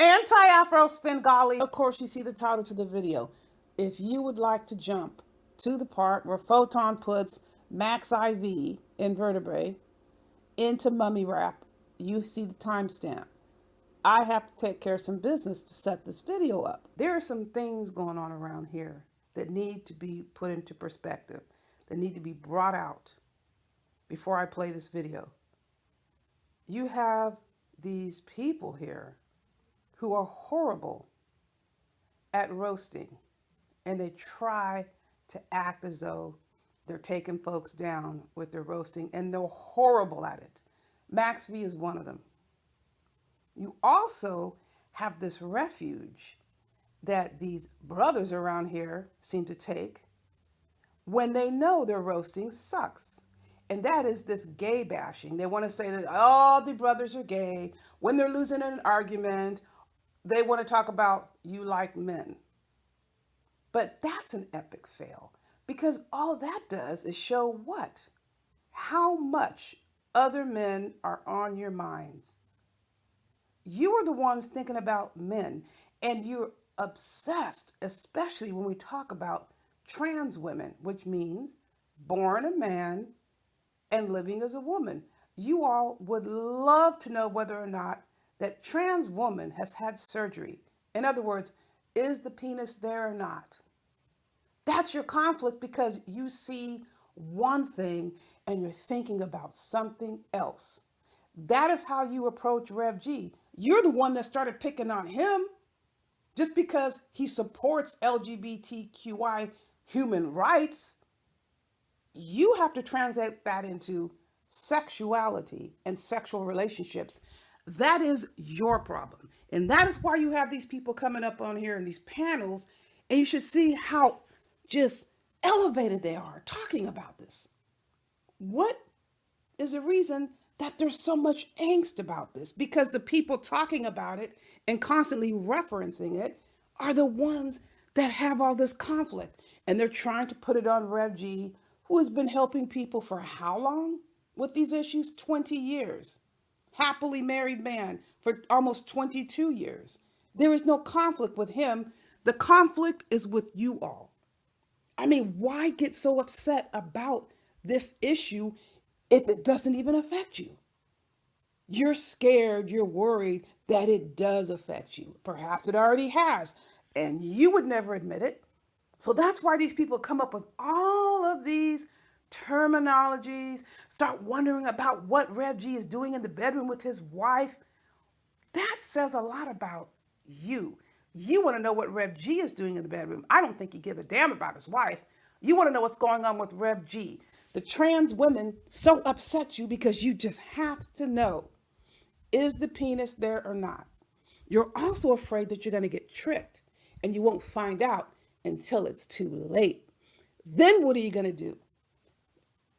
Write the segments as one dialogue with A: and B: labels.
A: Anti-Afro Svengali. Of course, you see the title to the video. If you would like to jump to the part where Photon puts Max IV Invertebrate into mummy wrap, you see the timestamp. I have to take care of some business to set this video up. There are some things going on around here that need to be put into perspective, that need to be brought out before I play this video. You have these people here who are horrible at roasting, and they try to act as though they're taking folks down with their roasting, and they're horrible at it. Max V is one of them. You also have this refuge that these brothers around here seem to take when they know their roasting sucks. And that is this gay bashing. They want to say that all the brothers are gay. When they're losing an argument, they want to talk about you like men. But that's an epic fail, because all that does is show what? How much other men are on your minds. You are the ones thinking about men, and you're obsessed, especially when we talk about trans women, which means born a man and living as a woman. You all would love to know whether or not that trans woman has had surgery. In other words, is the penis there or not? That's your conflict, because you see one thing and you're thinking about something else. That is how you approach Rev G. You're the one that started picking on him just because he supports LGBTQI human rights. You have to translate that into sexuality and sexual relationships. That is your problem. And that is why you have these people coming up on here in these panels, and you should see how just elevated they are talking about this. What is the reason that there's so much angst about this? Because the people talking about it and constantly referencing it are the ones that have all this conflict. And they're trying to put it on Rev G, who has been helping people for how long with these issues? 20 years. Happily married man for almost 22 years. There is no conflict with him. The conflict is with you all. I mean, why get so upset about this issue if it doesn't even affect you? You're scared, you're worried that it does affect you. Perhaps it already has, and you would never admit it. So that's why these people come up with all of these terminologies, start wondering about what Rev G is doing in the bedroom with his wife. That says a lot about you. You want to know what Rev G is doing in the bedroom. I don't think you give a damn about his wife. You want to know what's going on with Rev G. The trans women so upset you because you just have to know, is the penis there or not? You're also afraid that you're going to get tricked and you won't find out until it's too late. Then what are you going to do?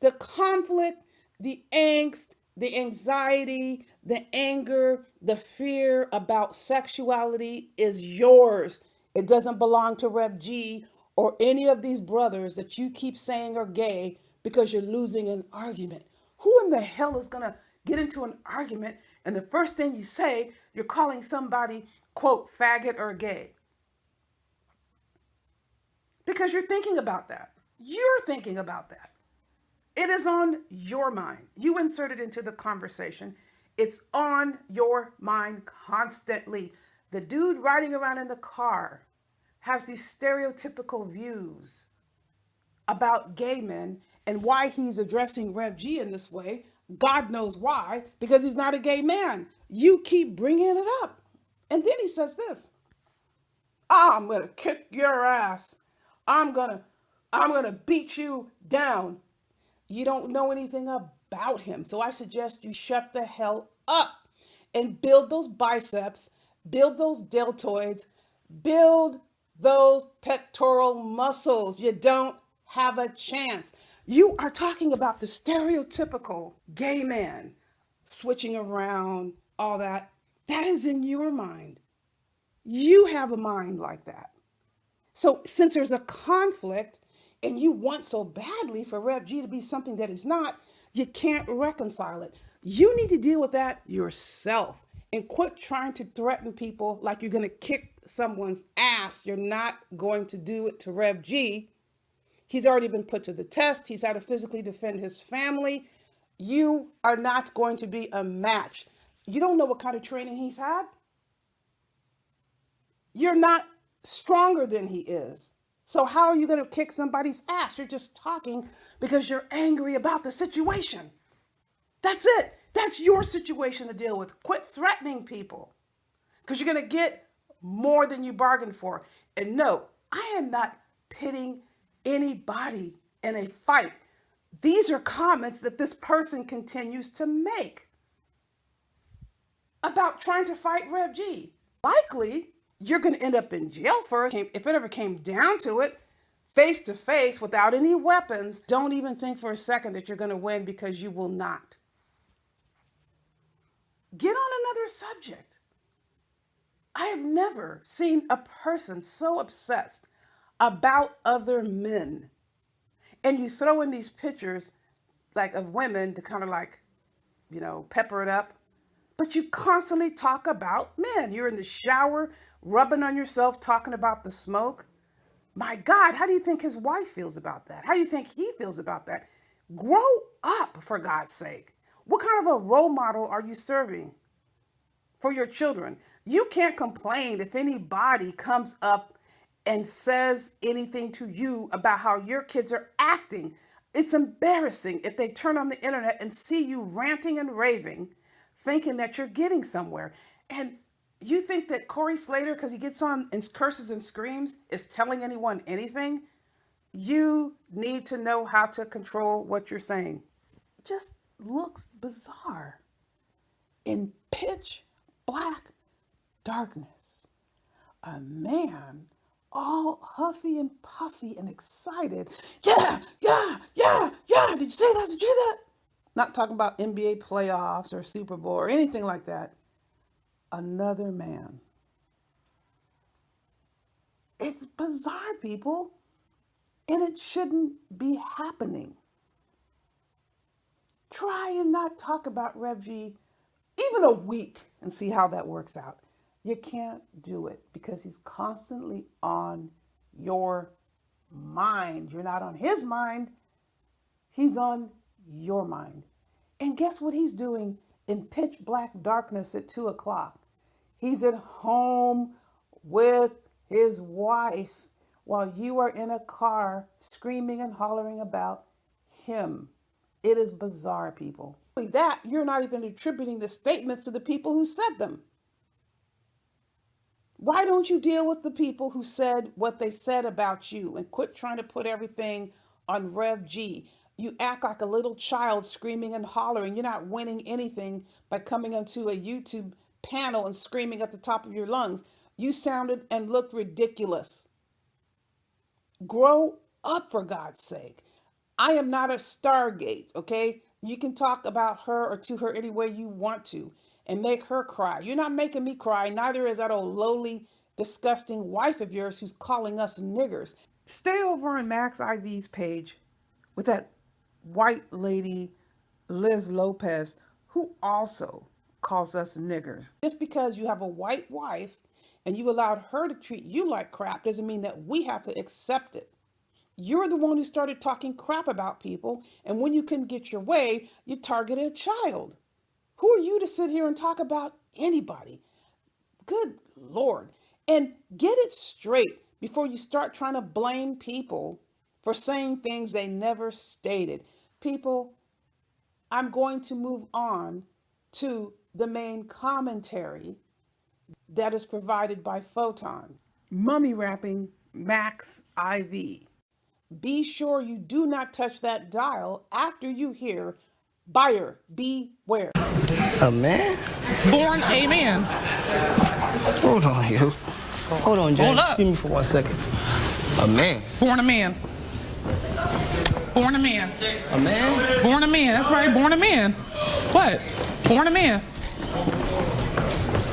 A: The conflict, the angst, the anxiety, the anger, the fear about sexuality is yours. It doesn't belong to Rev G or any of these brothers that you keep saying are gay because you're losing an argument. Who in the hell is going to get into an argument and the first thing you say, you're calling somebody, quote, faggot or gay? Because you're thinking about that. You're thinking about that. It is on your mind. You insert it into the conversation. It's on your mind constantly. The dude riding around in the car has these stereotypical views about gay men and why he's addressing Rev G in this way. God knows why, because he's not a gay man. You keep bringing it up. And then he says this: I'm going to kick your ass. I'm going to beat you down. You don't know anything about him. So I suggest you shut the hell up and build those biceps, build those deltoids, build those pectoral muscles. You don't have a chance. You are talking about the stereotypical gay man switching around, all that. That is in your mind. You have a mind like that. So since there's a conflict and you want so badly for Rev G to be something that is not, you can't reconcile it. You need to deal with that yourself. And quit trying to threaten people like you're going to kick someone's ass. You're not going to do it to Rev G. He's already been put to the test. He's had to physically defend his family. You are not going to be a match. You don't know what kind of training he's had. You're not stronger than he is. So how are you going to kick somebody's ass? You're just talking because you're angry about the situation. That's it. That's your situation to deal with. Quit threatening people because you're going to get more than you bargained for. And no, I am not pitting anybody in a fight. These are comments that this person continues to make about trying to fight Rev G. Likely, you're going to end up in jail first. If it ever came down to it, face to face without any weapons, don't even think for a second that you're going to win, because you will not. Get on another subject. I have never seen a person so obsessed about other men. And you throw in these pictures like of women to kind of like, pepper it up. But you constantly talk about men. You're in the shower, rubbing on yourself, talking about the smoke. My God, how do you think his wife feels about that? How do you think he feels about that? Grow up, for God's sake. What kind of a role model are you serving for your children? You can't complain if anybody comes up and says anything to you about how your kids are acting. It's embarrassing if they turn on the internet and see you ranting and raving, thinking that you're getting somewhere. And you think that Corey Slater, because he gets on and curses and screams, is telling anyone anything? You need to know how to control what you're saying. It just looks bizarre. In pitch black darkness, a man all huffy and puffy and excited. Yeah. Did you see that? Did you see that? Not talking about NBA playoffs or Super Bowl or anything like that. Another man. It's bizarre, people. And it shouldn't be happening. Try and not talk about Rev G even a week and see how that works out. You can't do it because he's constantly on your mind. You're not on his mind. He's on your mind. And guess what he's doing in pitch black darkness at 2 o'clock? He's at home with his wife while you are in a car screaming and hollering about him. It is bizarre, people. That you're not even attributing the statements to the people who said them. Why don't you deal with the people who said what they said about you and quit trying to put everything on Rev G? You act like a little child screaming and hollering. You're not winning anything by coming onto a YouTube panel and screaming at the top of your lungs. You sounded and looked ridiculous. Grow up, for God's sake. I am not a Stargate, okay? You can talk about her or to her any way you want to and make her cry. You're not making me cry. Neither is that old lowly, disgusting wife of yours who's calling us niggers. Stay over on Max IV's page with that white lady, Liz Lopez, who also calls us niggers. Just because you have a white wife and you allowed her to treat you like crap doesn't mean that we have to accept it. You're the one who started talking crap about people, and when you couldn't get your way, you targeted a child. Who are you to sit here and talk about anybody? Good Lord. And get it straight before you start trying to blame people for saying things they never stated. People, I'm going to move on to the main commentary that is provided by Photon. Mummy wrapping Max IV. Be sure you do not touch that dial after you hear buyer beware.
B: A man?
C: Born a man.
B: Hold on, yo. Hold on, James.
C: Hold up.
B: Excuse me for 1 second. A man?
C: Born a man. Born a man.
B: A man?
C: Born a man. That's right. Born a man. What? Born a man.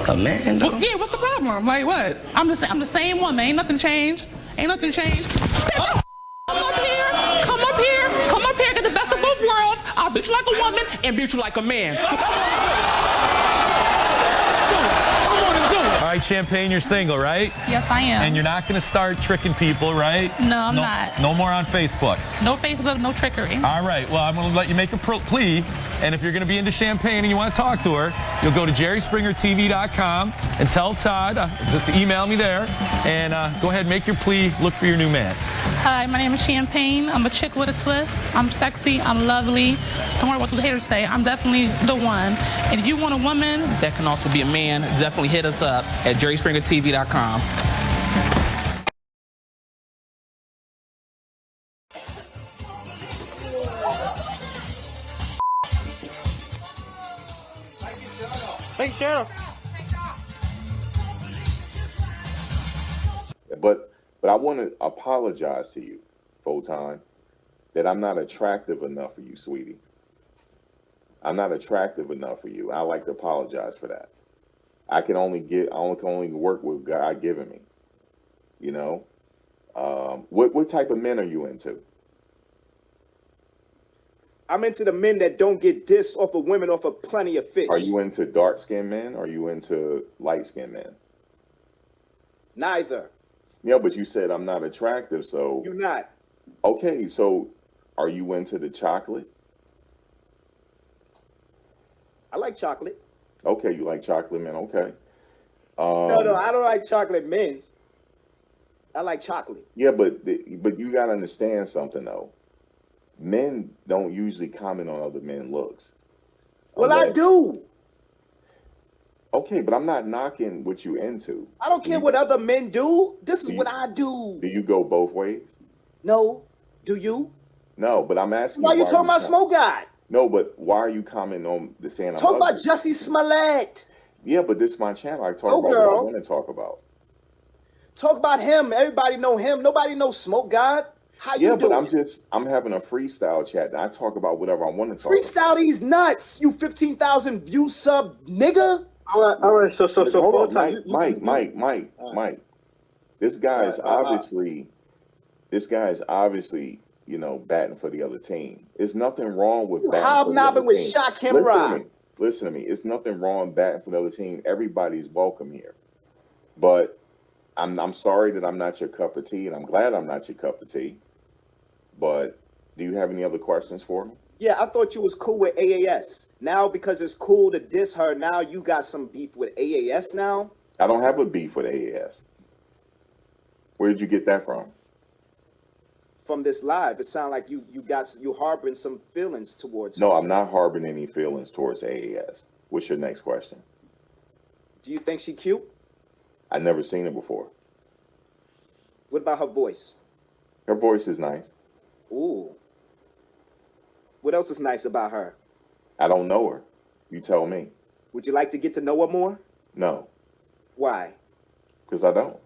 B: A man, though?
C: Well, yeah, what's the problem? Like what? I'm the same woman. Ain't nothing changed. Ain't nothing changed. Bitch, come up here. Come up here. Come up here. Get the best of both worlds. I'll beat you like a woman and beat you like a man. So come on.
D: right, Champagne, you're single, right?
C: Yes, I am.
D: And you're not going to start tricking people, right?
C: No, I'm not.
D: No more on Facebook.
C: No Facebook, no trickery.
D: All right, well, I'm going to let you make a plea. And if you're going to be into Champagne and you want to talk to her, you'll go to jerryspringertv.com and tell Todd, just email me there, and go ahead and make your plea. Look for your new man.
C: Hi, my name is Champagne. I'm a chick with a twist. I'm sexy. I'm lovely. Don't worry what the haters say. I'm definitely the one. And if you want a woman that can also be a man, definitely hit us up at jerryspringertv.com.
E: Thanks, Shadow.
F: But I want to apologize to you, Photon, that I'm not attractive enough for you, sweetie. I'm not attractive enough for you. I like to apologize for that. I can only work with God given me. You know, what type of men are you into?
E: I'm into the men that don't get dissed off of women off of plenty of fish.
F: Are you into dark-skinned men? Or are you into light-skinned men?
E: Neither.
F: Yeah, but you said I'm not attractive, so...
E: You're not.
F: Okay, so are you into the chocolate?
E: I like chocolate.
F: Okay, you like chocolate men, okay.
E: No, I don't like chocolate men. I like chocolate.
F: Yeah, but you got to understand something, though. Men don't usually comment on other men's looks.
E: Well, I do.
F: Okay, but I'm not knocking what you into.
E: I don't care what other men do. This is what I do.
F: Do you go both ways?
E: No. Do you?
F: No, but I'm asking
E: Why you talking about Smoke God?
F: No, but why are you commenting on the saying I'm
E: Talk about
F: ugly?
E: Jussie Smollett.
F: Yeah, but this is my channel. I talk about what I want to talk about.
E: Talk about him. Everybody know him. Nobody knows Smoke God. How you doing?
F: Yeah, but I'm having a freestyle chat. I talk about whatever I want to talk
E: Freestyle these nuts, you 15,000 view sub nigga.
G: All right. So,
F: hold on, Mike. This guy is obviously, you know, batting for the other team. There's nothing wrong with batting
E: hobnobbing
F: for the other
E: with
F: team.
E: Shaq Hemrod.
F: Listen to me. It's nothing wrong batting for the other team. Everybody's welcome here. But I'm sorry that I'm not your cup of tea, and I'm glad I'm not your cup of tea. But do you have any other questions for me?
E: Yeah, I thought you was cool with AAS. Now, because it's cool to diss her, now you got some beef with AAS now?
F: I don't have a beef with AAS. Where did you get that from?
E: From this live, it sounds like you harboring some feelings towards her.
F: No, I'm not harboring any feelings towards AAS. What's your next question?
E: Do you think she cute?
F: I've never seen her before.
E: What about her voice?
F: Her voice is nice.
E: Ooh. What else is nice about her?
F: I don't know her. You tell me.
E: Would you like to get to know her more?
F: No.
E: Why?
F: Because I don't.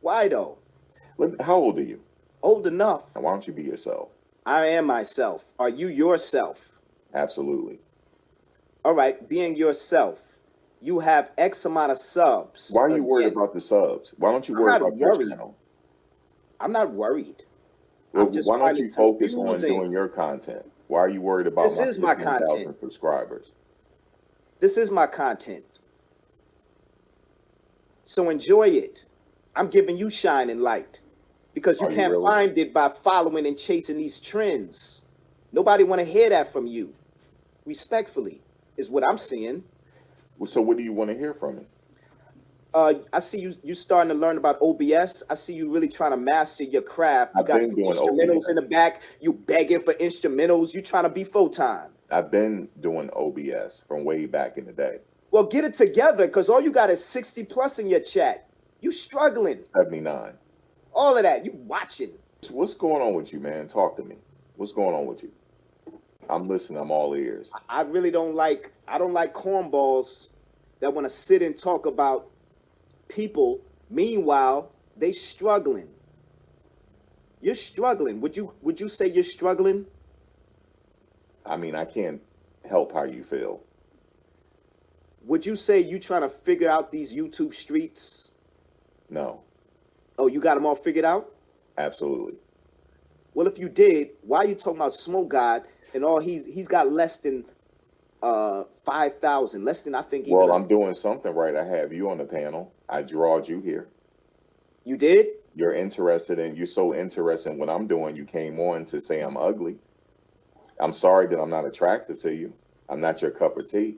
E: Why though?
F: How old are you?
E: Old enough.
F: Now, why don't you be yourself?
E: I am myself. Are you yourself?
F: Absolutely.
E: All right, being yourself. You have X amount of subs.
F: Why are you worried about the subs? Why don't you worry about your channel?
E: I'm not worried.
F: Well, why don't you focus on doing your content? Why are you worried about
E: This is my content.
F: subscribers?
E: This is my content. So enjoy it. I'm giving you shine and light because you can't find it by following and chasing these trends. Nobody want to hear that from you. Respectfully is what I'm seeing.
F: Well, so what do you want to hear from me?
E: I see you starting to learn about OBS. I see you really trying to master your craft. You got some instrumentals in the back. You begging for instrumentals. You trying to be Photon.
F: I've been doing OBS from way back in the day.
E: Well, get it together, because all you got is 60 plus in your chat. You struggling.
F: 79.
E: All of that. You watching.
F: What's going on with you, man? Talk to me. What's going on with you? I'm listening. I'm all ears.
E: I really don't like cornballs that want to sit and talk about people. Meanwhile, they struggling. You're struggling. Would you say you're struggling?
F: I mean, I can't help how you feel.
E: Would you say you trying to figure out these YouTube streets?
F: No.
E: Oh, you got them all figured out?
F: Absolutely.
E: Well, if you did, why are you talking about Smoke God and all he's got less than 5,000, less than I think.
F: Well, I'm doing something right. I have you on the panel. I drawed you here.
E: You did?
F: You're so interested in what I'm doing. You came on to say I'm ugly. I'm sorry that I'm not attractive to you. I'm not your cup of tea.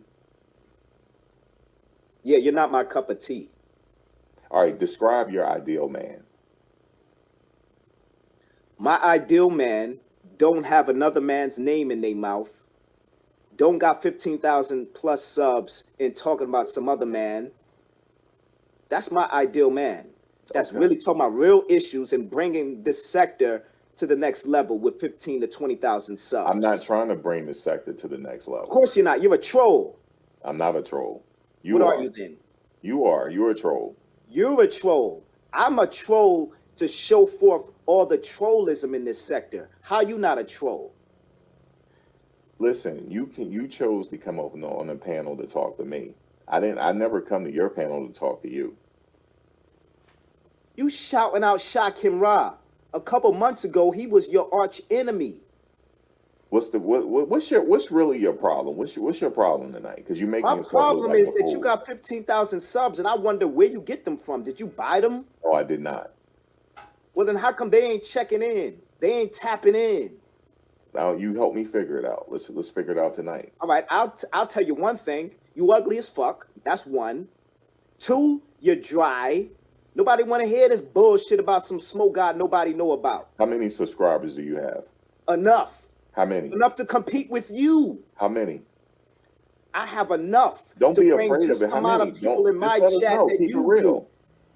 E: Yeah, you're not my cup of tea.
F: All right, describe your ideal man.
E: My ideal man don't have another man's name in their mouth. Don't got 15,000 plus subs and talking about some other man. That's my ideal man. That's really talking about real issues and bringing this sector to the next level with 15 to 20,000 subs.
F: I'm not trying to bring the sector to the next level.
E: Of course you're not. You're a troll.
F: I'm not a troll.
E: What are you then?
F: You are. You're a troll.
E: You're a troll. I'm a troll to show forth all the trollism in this sector. How you not a troll?
F: Listen, you chose to come up on a panel to talk to me. I never come to your panel to talk to you.
E: You shouting out Shakim Ra. A couple months ago, he was your arch enemy.
F: What's really your problem? What's your problem tonight? Because you make
E: my problem is that you got 15,000 subs, and I wonder where you get them from. Did you buy them?
F: Oh, I did not.
E: Well, then how come they ain't checking in? They ain't tapping in.
F: Now you help me figure it out. Let's figure it out tonight.
E: All right, I'll tell you one thing. You ugly as fuck. That's one. Two, you're dry. Nobody want to hear this bullshit about some smoke god nobody know about.
F: How many subscribers do you have?
E: Enough.
F: How many?
E: Enough to compete with you.
F: How many?
E: I have enough.
F: Don't
E: to
F: be
E: bring
F: afraid
E: just
F: of it. How
E: amount
F: many?
E: of people in my
F: Just let us
E: chat
F: know.
E: that
F: Keep
E: you
F: it real.
E: do.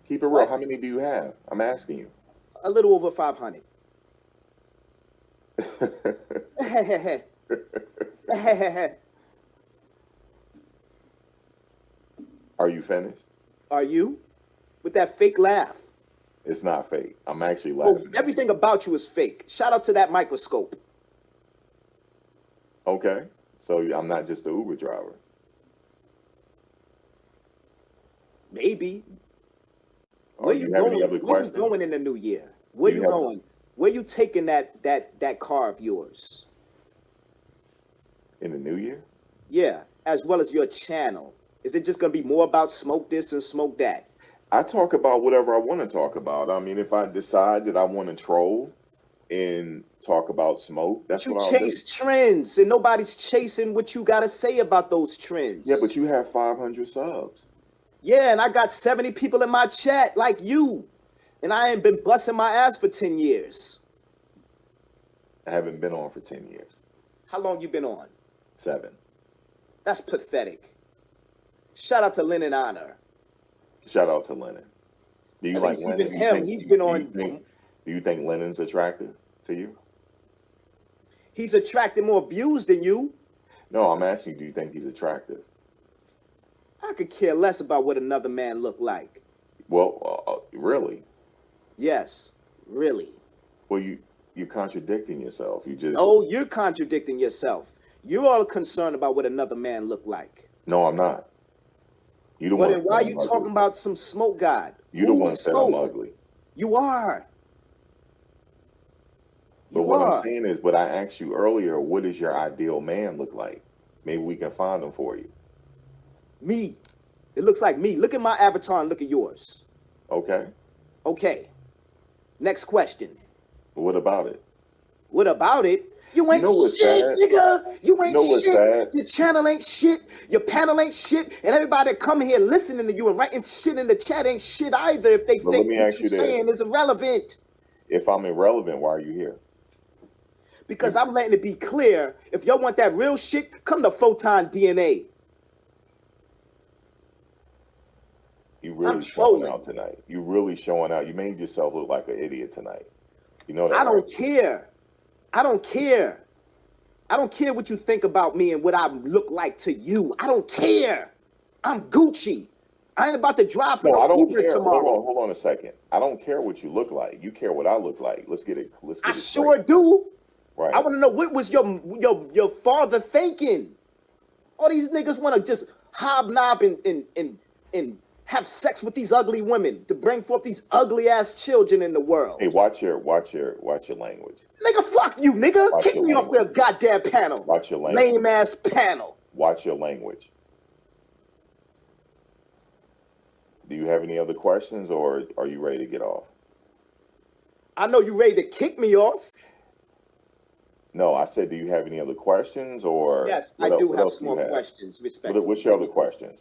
F: Keep it real.
E: What?
F: How many do you have? I'm asking you.
E: A little over 500.
F: Are you finished?
E: Are you? With that fake laugh.
F: It's not fake. I'm actually laughing.
E: Oh, everything about you is fake. Shout out to that microscope.
F: Okay. So I'm not just an Uber driver.
E: Maybe.
F: Where you have any other
E: Where you
F: questions?
E: going in the new year? Where you going? Where you taking that car of yours?
F: In the new year?
E: Yeah, as well as your channel. Is it just gonna be more about smoke this and smoke that?
F: I talk about whatever I want to talk about. I mean, if I decide that I want to troll and talk about smoke, that's what I'll do. You
E: chase trends, and nobody's chasing what you gotta say about those trends.
F: Yeah, but you have 500 subs.
E: Yeah, and I got 70 people in my chat like you. And I ain't been busting my ass for 10 years.
F: I haven't been on for 10 years.
E: How long you been on?
F: 7.
E: That's pathetic. Shout out to Lennon Honor.
F: Shout out to Lennon. Do you
E: At
F: like
E: least
F: Lennon?
E: even him, he's been on.
F: Do you think Lennon's attractive to you?
E: He's attracted more views than you.
F: No, I'm asking you, do you think he's attractive?
E: I could care less about what another man look like.
F: Well, really?
E: Yes, really.
F: Well, you're contradicting yourself. You just...
E: No, you're contradicting yourself. You're all concerned about what another man look like.
F: No, I'm not. You the
E: Well,
F: one.
E: then why are you talking about some smoke god?
F: You the one that said I'm ugly.
E: You are.
F: But what I'm saying is, but I asked you earlier, what does your ideal man look like? Maybe we can find him for you.
E: Me. It looks like me. Look at my avatar and look at yours.
F: Okay.
E: Okay. Next question.
F: What about it?
E: What about it? You ain't shit, nigga. You ain't shit. Your channel ain't shit. Your panel ain't shit. And everybody that come here listening to you and writing shit in the chat ain't shit either if they think what you're saying is irrelevant.
F: If I'm irrelevant, why are you here?
E: Because I'm letting it be clear. If y'all want that real shit, come to Photon DNA.
F: You really showing out tonight. You really showing out. You made yourself look like an idiot tonight. You know that.
E: I don't care. I don't care. I don't care what you think about me and what I look like to you. I don't care. I'm Gucci. I ain't about to drive for
F: I don't
E: Uber
F: care.
E: tomorrow.
F: Hold on a second. I don't care what you look like. You care what I look like. Let's get it.
E: I sure do.
F: Right.
E: I want to know what was your father thinking. All these niggas want to just hobnob and have sex with these ugly women to bring forth these ugly ass children in the world.
F: Hey, watch your language.
E: Nigga, fuck you, nigga. Kick me off their goddamn panel.
F: Watch your language.
E: Lame ass panel.
F: Watch your language. Do you have any other questions, or are you ready to get off?
E: I know you ready to kick me off.
F: No, I said, do you have any other questions, or
E: Yes,
F: what
E: I do
F: what
E: have
F: else
E: some
F: do you
E: more
F: have?
E: questions, respectfully.
F: What's your other questions?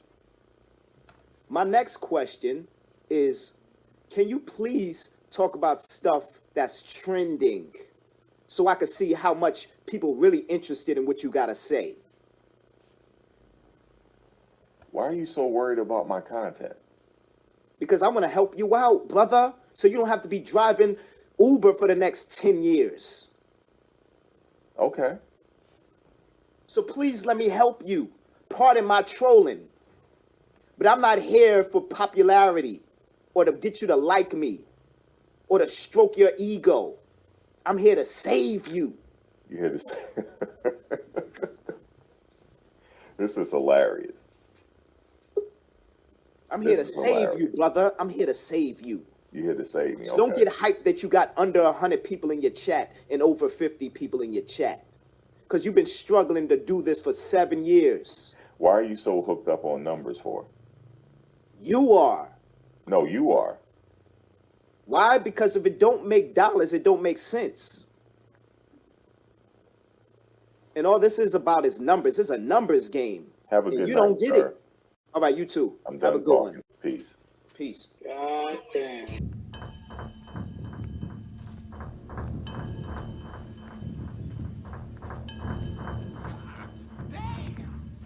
E: My next question is, can you please talk about stuff that's trending so I can see how much people really interested in what you got to say?
F: Why are you so worried about my content?
E: Because I'm going to help you out, brother, so you don't have to be driving Uber for the next 10 years.
F: Okay.
E: So please let me help you. Pardon my trolling. But I'm not here for popularity or to get you to like me or to stroke your ego. I'm here to save you.
F: You hear this? This is hilarious.
E: I'm here to
F: This is
E: save
F: hilarious.
E: you, brother. I'm here to save you.
F: You here to save me?
E: So don't
F: Okay.
E: get hyped that you got under 100 people in your chat and over 50 people in your chat. Because you've been struggling to do this for 7 years.
F: Why are you so hooked up on numbers for?
E: You are.
F: No, you are.
E: Why? Because if it don't make dollars, it don't make sense. And all this is about is numbers. It's a numbers game.
F: Have a
E: And
F: good
E: you
F: night,
E: don't get
F: sir.
E: it. All right, you too.
F: I'm
E: Have
F: done
E: a good
F: talking.
E: one.
F: Peace.
E: Peace.